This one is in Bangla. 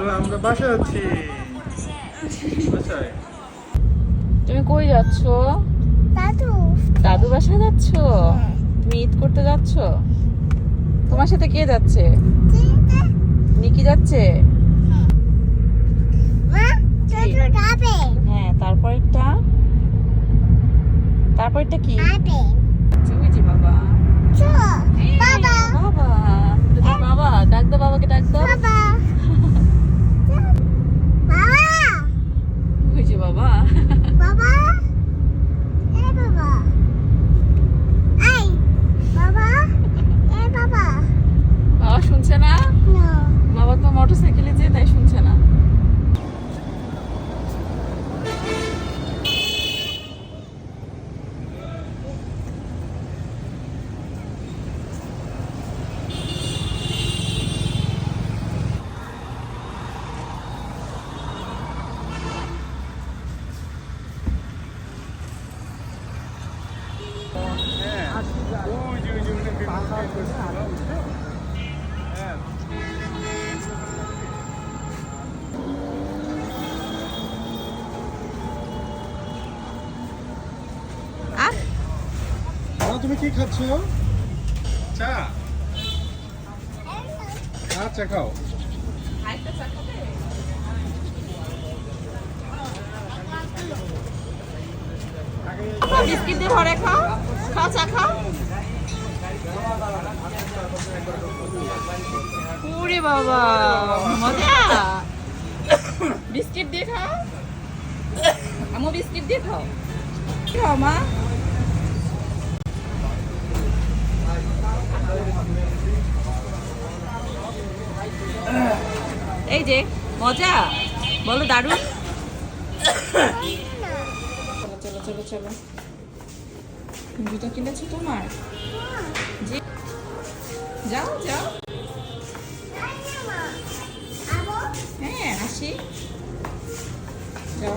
চলো আমরা বাসায় যাচ্ছি। বাসায়। তুমি কই যাচ্ছ? দাদু দাদু বাসায় যাচ্ছ? তুমি ঈদ করতে যাচ্ছ? তোমার সাথে কে যাচ্ছে? নিকি যাচ্ছে? মা দাদু যাবে হ্যাঁ, তারপরটা কি? যাবে চুইজি বাবা। চো এই, বাবা বাবা এটা তোর বাবা। ডাক দাও বাবাকে, ডাক দাও। বাবা বাবা ওই যে বাবা। বাবা এ বাবা এই বাবা এ বাবা বাবা শুনছে না? নো বাবা তো মোটরসাইকেলে যেয়ে তাই শুনছে না। ওই যে ওখানে পাহাড় করছিল। হ্যাঁ। আর তুমি কি খাচ্ছ? চা। চা খাও। বিস্কিট দিয়ে ভরে খাও, খাও চা খাও। ওরে বাবা মজা। বিস্কিট দিয়ে খাও, আমু বিস্কিট দিয়ে খাও। খাও মা। এই যে মজা, বলো দারুণ। চলো চলো চলো। জুতো কিনেছো তোমার? জি যাও যাও। হ্যাঁ আসি, যাও।